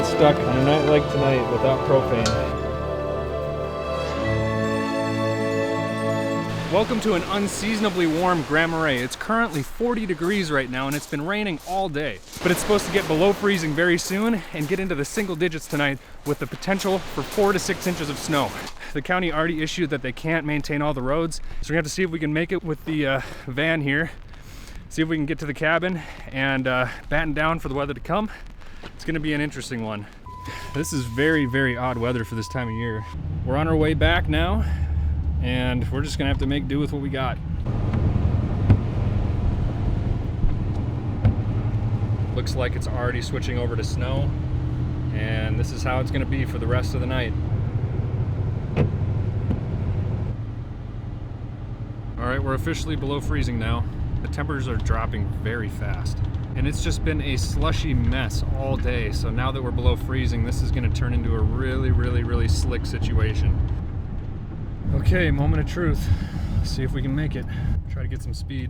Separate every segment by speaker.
Speaker 1: get stuck on a night like tonight without propane. Welcome to an unseasonably warm Grand Marais. It's currently 40 degrees right now and it's been raining all day. But it's supposed to get below freezing very soon and get into the single digits tonight with the potential for 4 to 6 inches of snow. The county already issued that they can't maintain all the roads. So we're gonna have to see if we can make it with the van here. See if we can get to the cabin and batten down for the weather to come. It's gonna be an interesting one. This is very, very odd weather for this time of year. We're on our way back now, and we're just gonna have to make do with what we got. Looks like it's already switching over to snow, and this is how it's gonna be for the rest of the night. All right, we're officially below freezing now. The temperatures are dropping very fast, and it's just been a slushy mess all day. So now that we're below freezing, this is gonna turn into a really, really, really slick situation. Okay, moment of truth. Let's see if we can make it. Try to get some speed.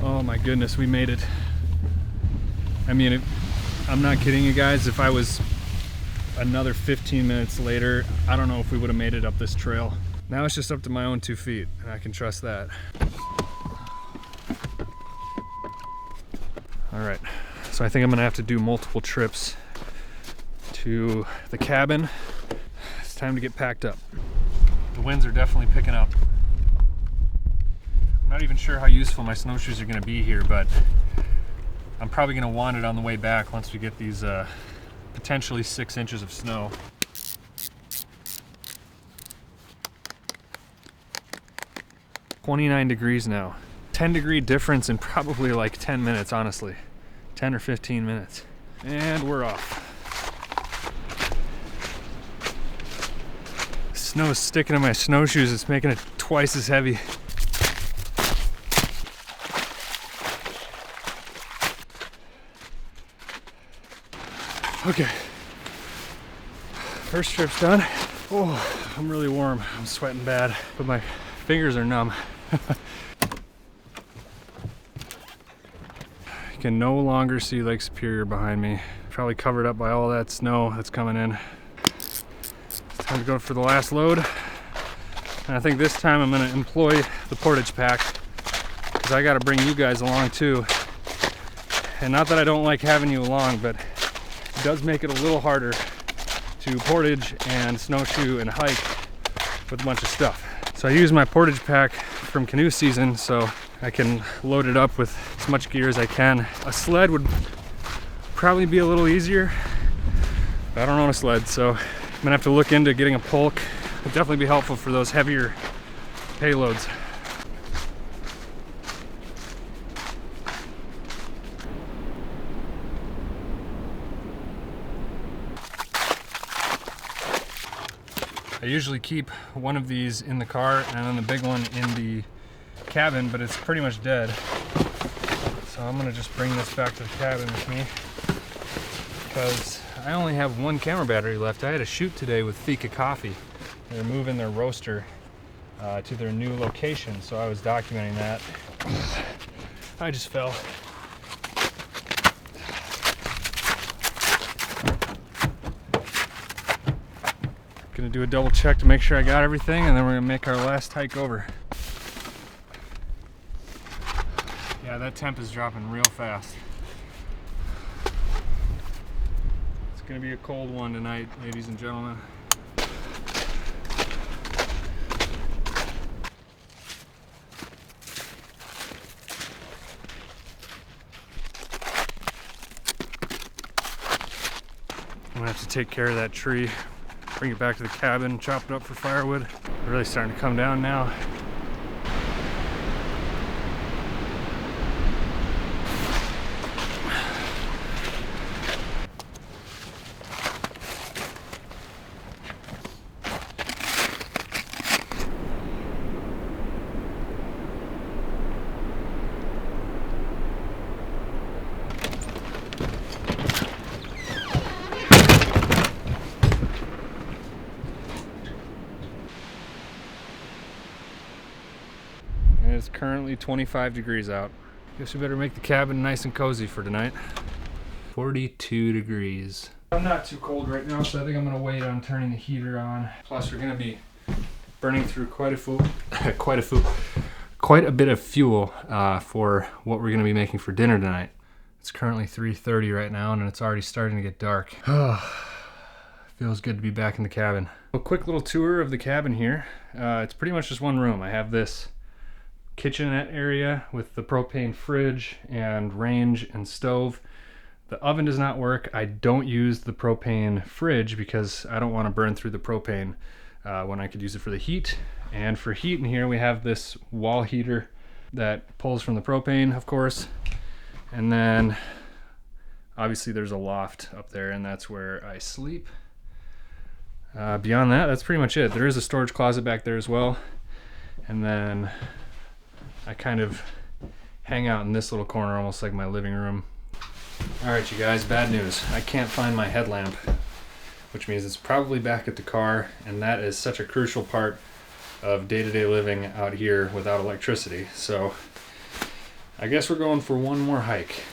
Speaker 1: Oh my goodness, we made it. I mean, I'm not kidding you guys. If I was another 15 minutes later, I don't know if we would have made it up this trail. Now it's just up to my own 2 feet, and I can trust that. All right, so I think I'm gonna have to do multiple trips to the cabin. It's time to get packed up. The winds are definitely picking up. I'm not even sure how useful my snowshoes are gonna be here, but I'm probably gonna want it on the way back once we get these potentially 6 inches of snow. "29 degrees now. 10-degree difference in probably like 10 minutes, honestly. 10 or 15 minutes. And we're off. Snow's sticking to my snowshoes. It's making it twice as heavy. Okay. First trip's done. Oh, I'm really warm. I'm sweating bad, but my fingers are numb. I can no longer see Lake Superior behind me. Probably covered up by all that snow that's coming in. It's time to go for the last load. And I think this time I'm gonna employ the portage pack, because I gotta bring you guys along too. And not that I don't like having you along, but it does make it a little harder to portage and snowshoe and hike with a bunch of stuff. So I use my portage pack from canoe season, so I can load it up with as much gear as I can. A sled would probably be a little easier, but I don't own a sled, so I'm gonna have to look into getting a polk. It'd definitely be helpful for those heavier payloads. I usually keep one of these in the car and then the big one in the cabin, but it's pretty much dead. So I'm gonna just bring this back to the cabin with me, because I only have one camera battery left. I had a shoot today with Fika Coffee. They're moving their roaster to their new location, so I was documenting that. I just fell. Gonna do a double check to make sure I got everything, and then we're gonna make our last hike over. Yeah, that temp is dropping real fast. It's gonna be a cold one tonight, ladies and gentlemen. I'm gonna have to take care of that tree, bring it back to the cabin, chop it up for firewood. Really starting to come down now. it's currently 25 degrees out. Guess we better make the cabin nice and cozy for tonight. 42 degrees. I'm not too cold right now, so I think I'm gonna wait on turning the heater on. Plus we're gonna be burning through quite a bit of fuel for what we're gonna be making for dinner tonight. It's currently 3:30 right now, and it's already starting to get dark. Feels good to be back in the cabin. A quick little tour of the cabin here. It's pretty much just one room. I have this kitchenette area with the propane fridge and range and stove. The oven does not work. I don't use the propane fridge because I don't want to burn through the propane when I could use it for the heat. And for heat in here, we have this wall heater that pulls from the propane, of course. And then obviously there's a loft up there, and that's where I sleep. Beyond that, that's pretty much it. There is a storage closet back there as well. And then I kind of hang out in this little corner, almost like my living room. All right, you guys, bad news. I can't find my headlamp, which means it's probably back at the car, and that is such a crucial part of day-to-day living out here without electricity. So I guess we're going for one more hike.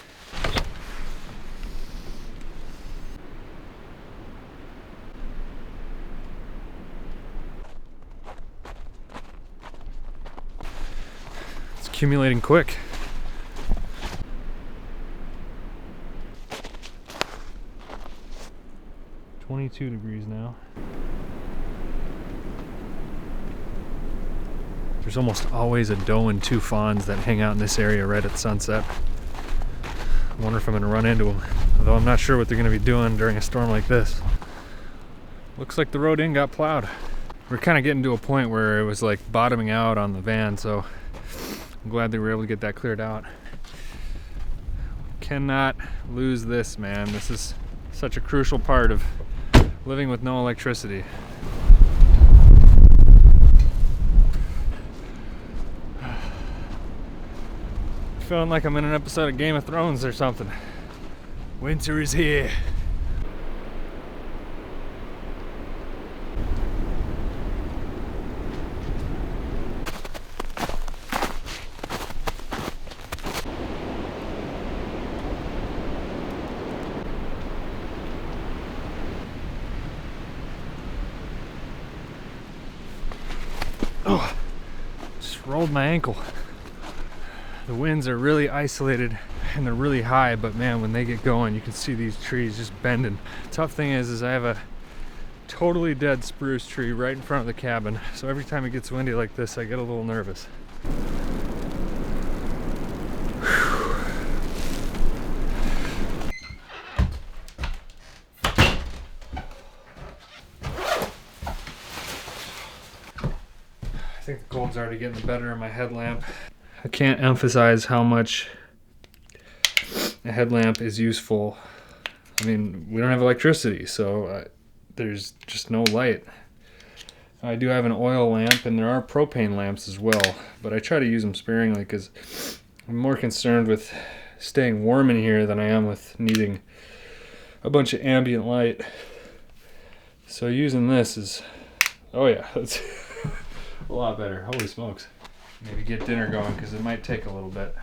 Speaker 1: It's accumulating quick. .22 degrees now. There's almost always a doe and two fawns that hang out in this area right at sunset. I wonder if I'm going to run into them, although I'm not sure what they're going to be doing during a storm like this. Looks like the road in got plowed. We're kind of getting to a point where it was like bottoming out on the van, so I'm glad they were able to get that cleared out. Cannot lose this, man. This is such a crucial part of living with no electricity. Feeling like I'm in an episode of Game of Thrones or something. Winter is here. Oh, just rolled my ankle. The winds are really isolated and they're really high, but man, when they get going, you can see these trees just bending. Tough thing is I have a totally dead spruce tree right in front of the cabin, so every time it gets windy like this, I get a little nervous. I think the cold's already getting the better of my headlamp. I can't emphasize how much a headlamp is useful. I mean, we don't have electricity, so there's just no light. I do have an oil lamp, and there are propane lamps as well, but I try to use them sparingly because I'm more concerned with staying warm in here than I am with needing a bunch of ambient light. So using this is, oh yeah, that's a lot better. Holy smokes. Maybe get dinner going because it might take a little bit.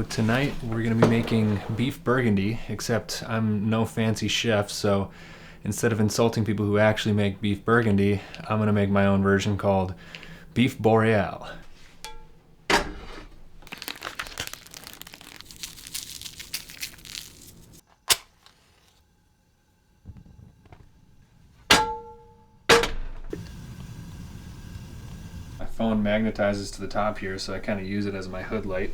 Speaker 1: Tonight we're going to be making beef burgundy, except I'm no fancy chef, so instead of insulting people who actually make beef burgundy, I'm going to make my own version called beef boreal. My phone magnetizes to the top here, so I kind of use it as my hood light.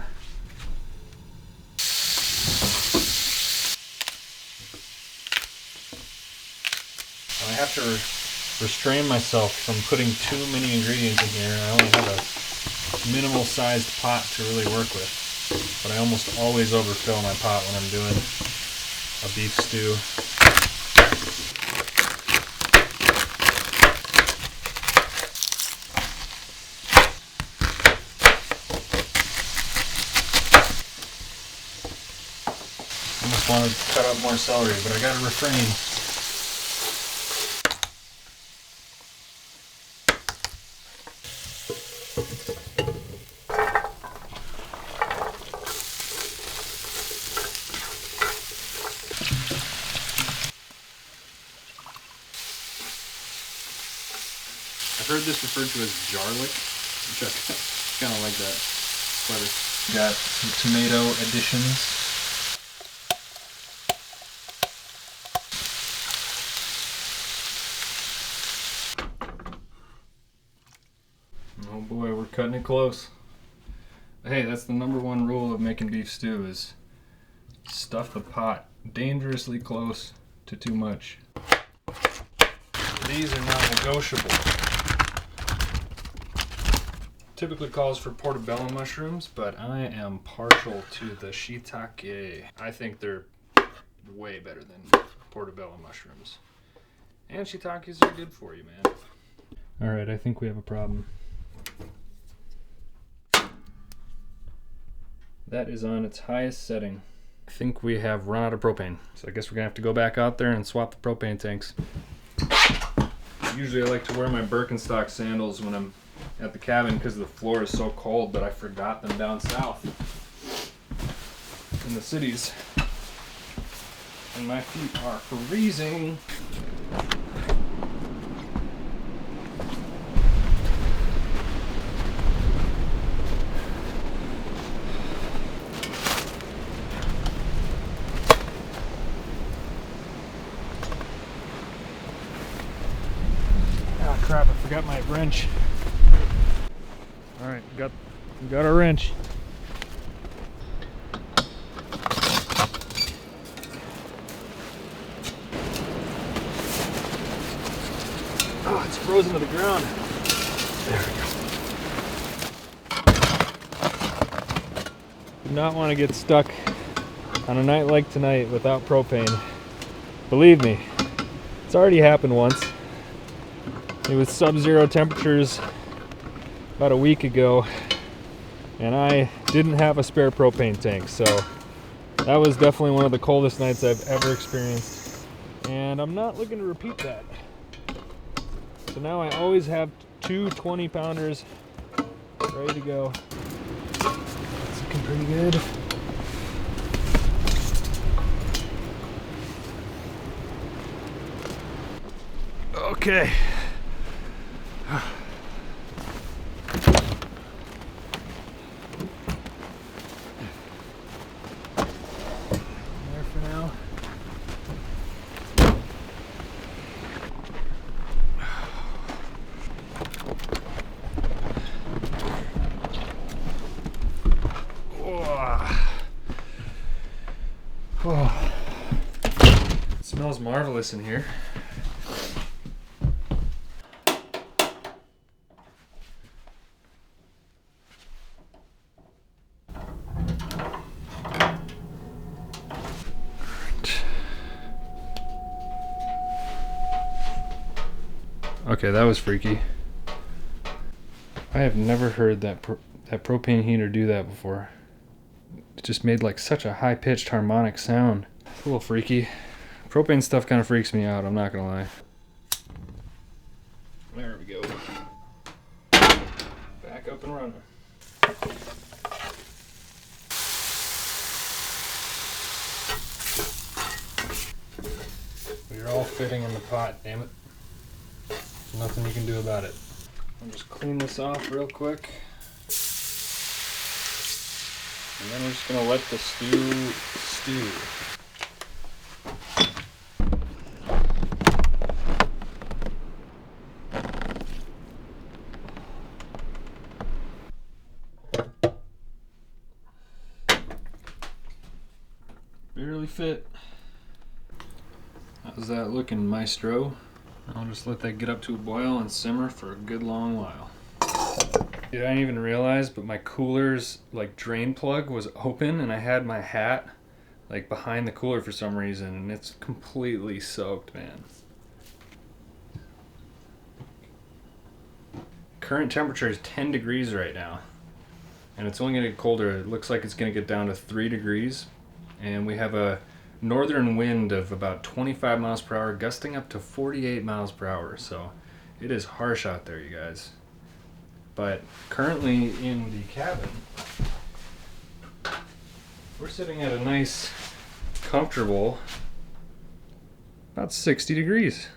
Speaker 1: I have to restrain myself from putting too many ingredients in here. I only have a minimal sized pot to really work with, but I almost always overfill my pot when I'm doing a beef stew. I almost want to cut up more celery, but I gotta refrain. I've heard this referred to as garlic, which I kind of like that. Clever. Got some tomato additions. Oh boy, we're cutting it close. Hey, that's the #1 rule of making beef stew is stuff the pot dangerously close to too much. These are non-negotiable. Typically calls for portobello mushrooms, but I am partial to the shiitake. I think they're way better than portobello mushrooms. And shiitakes are good for you, man. Alright, I think we have a problem. That is on its highest setting. I think we have run out of propane. So I guess we're gonna have to go back out there and swap the propane tanks. Usually I like to wear my Birkenstock sandals when I'm at the cabin because the floor is so cold, but I forgot them down south in the cities. And my feet are freezing. Ah, crap, I forgot my wrench. All right, we got our wrench. Oh, it's frozen to the ground. There we go. Do not want to get stuck on a night like tonight without propane. Believe me, it's already happened once. It was sub-zero temperatures about a week ago, and I didn't have a spare propane tank, so that was definitely one of the coldest nights I've ever experienced, and I'm not looking to repeat that. So now I always have two 20-pounders ready to go. It's looking pretty good. Okay. Oh, it smells marvelous in here. Okay, that was freaky. I have never heard that propane heater do that before. It just made like such a high-pitched harmonic sound. It's a little freaky. Propane stuff kind of freaks me out, I'm not gonna lie. There we go. Back up and running. We're all fitting in the pot, damn it. Nothing you can do about it. I'll just clean this off real quick. And then we're just gonna let the stew stew. Barely fit. How's that looking, maestro? I'll just let that get up to a boil and simmer for a good long while. Dude, I didn't even realize, but my cooler's like drain plug was open and I had my hat like behind the cooler for some reason and it's completely soaked, man. Current temperature is 10 degrees right now and it's only gonna get colder. It looks like it's gonna get down to 3 degrees and we have a northern wind of about 25 miles per hour gusting up to 48 miles per hour, so it is harsh out there, you guys. But currently in the cabin, we're sitting at a nice, comfortable, about 60 degrees.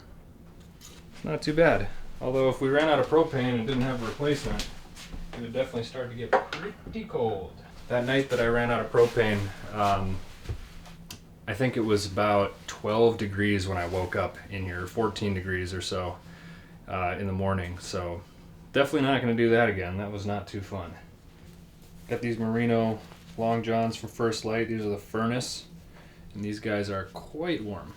Speaker 1: Not too bad. Although if we ran out of propane and didn't have a replacement, it would definitely start to get pretty cold. That night that I ran out of propane, I think it was about 12 degrees when I woke up in here, 14 degrees or so in the morning. So definitely not going to do that again. That was not too fun. Got these merino long johns from First Light. These are the furnace, and these guys are quite warm.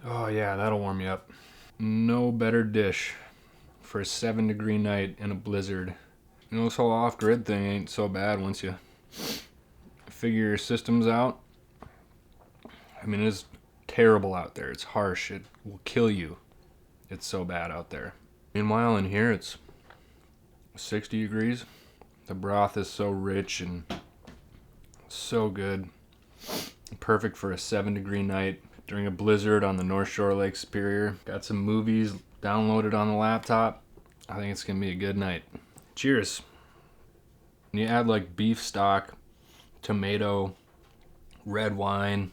Speaker 1: Oh yeah, that'll warm you up. No better dish for a 7-degree night in a blizzard. You know, this whole off-grid thing ain't so bad once you figure your systems out. I mean, it's terrible out there. It's harsh. It will kill you. It's so bad out there. Meanwhile, in here, it's 60 degrees. The broth is so rich and so good. Perfect for a 7-degree night during a blizzard on the North Shore Lake Superior. Got some movies downloaded on the laptop. I think it's gonna be a good night. Cheers. And you add like beef stock, tomato, red wine.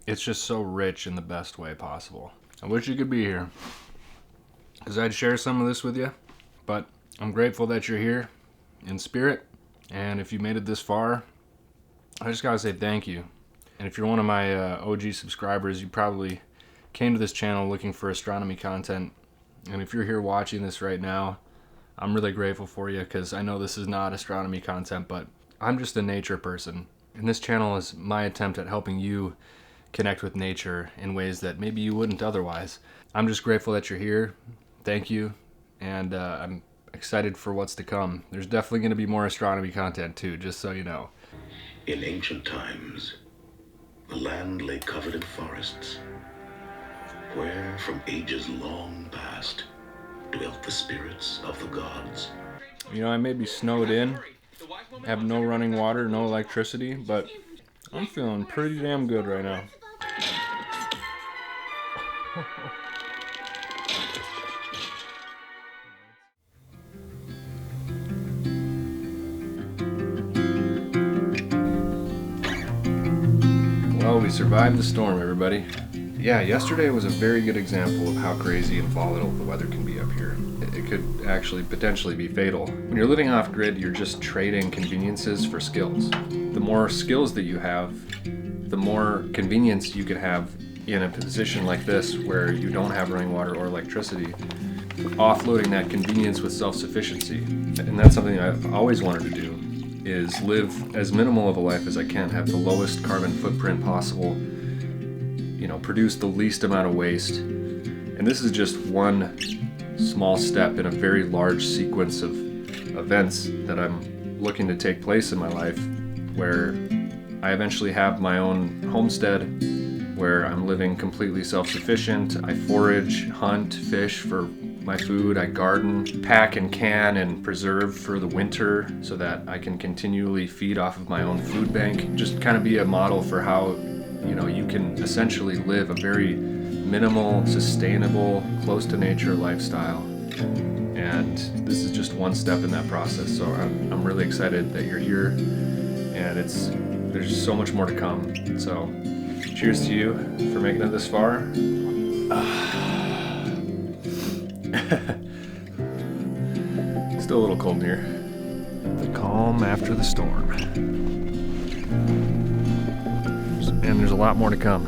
Speaker 1: It's just so rich in the best way possible. I wish you could be here, because I'd share some of this with you, but I'm grateful that you're here in spirit, and if you made it this far, I just gotta say thank you. And if you're one of my OG subscribers, you probably came to this channel looking for astronomy content, and if you're here watching this right now, I'm really grateful for you, because I know this is not astronomy content, but I'm just a nature person, and this channel is my attempt at helping you connect with nature in ways that maybe you wouldn't otherwise. I'm just grateful that you're here. Thank you, and I'm excited for what's to come. There's definitely going to be more astronomy content too, just so you know.
Speaker 2: In ancient times, the land lay covered in forests, where from ages long past dwelt the spirits of the gods.
Speaker 1: You know, I may be snowed in, have no running water, no electricity, but I'm feeling pretty damn good right now. Well, we survived the storm, everybody. Yeah, yesterday was a very good example of how crazy and volatile the weather can be up here. It could actually potentially be fatal. When you're living off-grid, you're just trading conveniences for skills. The more skills that you have, the more convenience you can have in a position like this where you don't have running water or electricity, offloading that convenience with self-sufficiency. And that's something I've always wanted to do, is live as minimal of a life as I can, have the lowest carbon footprint possible, you know, produce the least amount of waste. And this is just one small step in a very large sequence of events that I'm looking to take place in my life, where I eventually have my own homestead, where I'm living completely self-sufficient. I forage, hunt, fish for my food. I garden, pack and can and preserve for the winter so that I can continually feed off of my own food bank. Just kind of be a model for how, you know, you can essentially live a very minimal, sustainable, close to nature lifestyle. And this is just one step in that process. So I'm really excited that you're here, and there's so much more to come. So cheers to you for making it this far. Still a little cold in here. The calm after the storm. And there's a lot more to come.